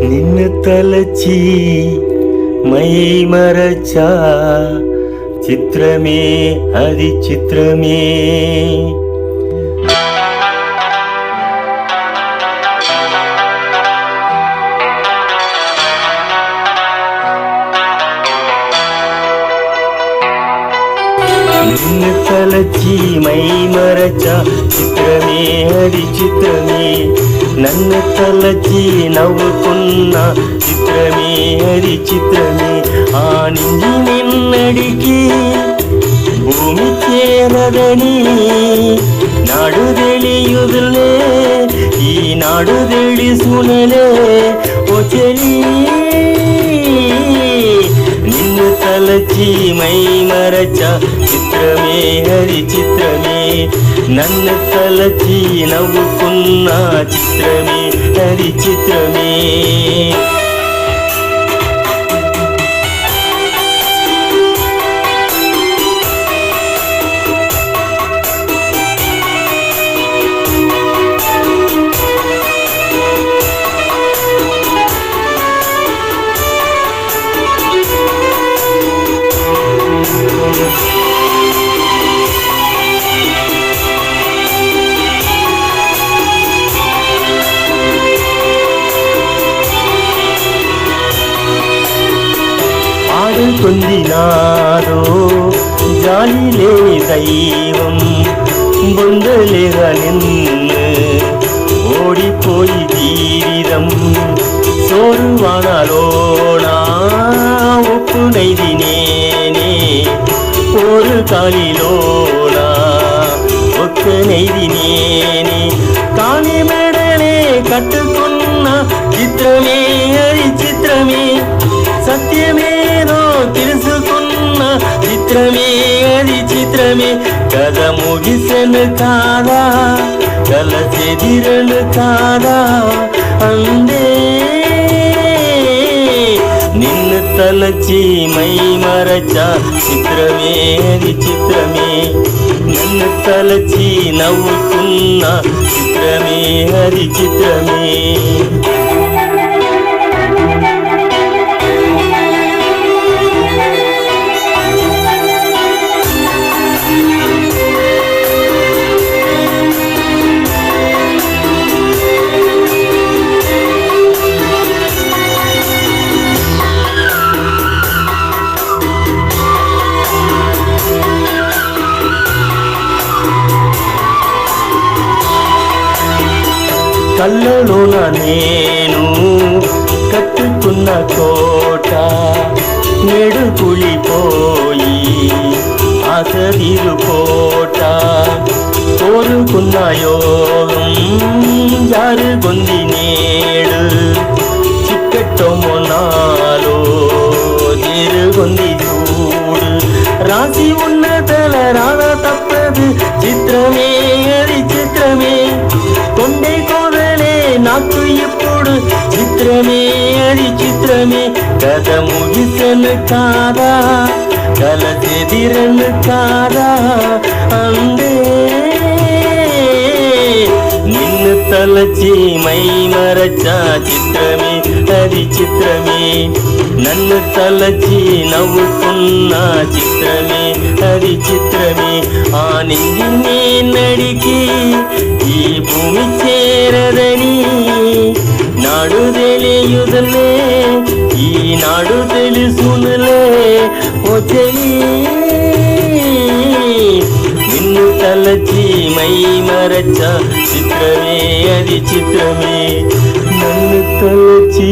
నిన్ను తలచి మై మరచా, చిత్రమే అది చిత్రమే. నిన్ను తలచి మై మరచా, చిత్రమే అది చిత్రమే. నన్ను తలచి నవ్వుకున్న చిత్రమే అది చిత్రమే. ఆ నింగి నిన్నడికి భూమి చేరదని నాడు తెలియుదులే, ఈనాడు తెలుసునలే ఓ చెలి. నిన్ను తలచి మై మరచా, చిత్రమే హరి చిత్రమే. నన్ను తలచి నవ్వుకున్న చిత్రమే హరి చిత్రమే. పొందినారో జాలి లేని దైవం, బొందలేగా నిన్ను ఓడిపోయి జీవితం. సోరువానలోనా ఒప్పునైది నేనే, ఓరు కాలిలోనా ఒక్కనైది నేనే. కాని మెడలే కట్టుకున్న చిత్రమే అది చిత్రమే. సత్యమేదో తెలుసుకున్న చిత్రమే అది చిత్రమే. కథ ముగిసెను కాదా, కలచెదిరను కాదా అందే. నిన్ను తలచి మై మరచా, చిత్రమే అది చిత్రమే. నన్ను తలచి నవ్వుకున్న చిత్రమే అది చిత్రమే. కళ్ళలోన నేను కట్టుకున్న కోట నేడు కూలిపోయి ఆసరిరుకోట. కోరుకున్న యోగం జారుగుంది నేడు, చిక్కటొమ్ము నాలో జరుగుంది చూడు. రాసి ఉన్న తల రాన తప్పదు, చిత్రమే అది చిత్రమే. కొండే కోదలే నాకు ఇప్పుడు, చిత్రమే అది చిత్రమే. కథ ముగిసెను కాదా, కలచెదిరను కాదా అందే. నిన్ను తలచి మై మరచా, చిత్రమే అది చిత్రమే. నన్ను తలచి నవ్వుకున్న చిత్రమే అది చిత్రమే. ఆ నింగి నేనడికి ఈ భూమి చేరదని నాడు తెలియుదులే, ఈనాడు తెలుసునులే ఓ చెలి. నిన్ను తలచి మై మరచా, చిత్రమే అది చిత్రమే. నన్ను తలచి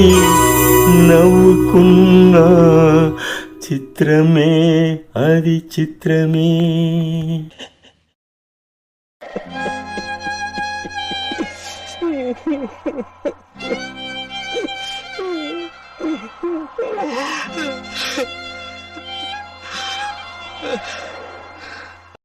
నవ్వుకున్న చిత్రమే అది చిత్రమే. Ha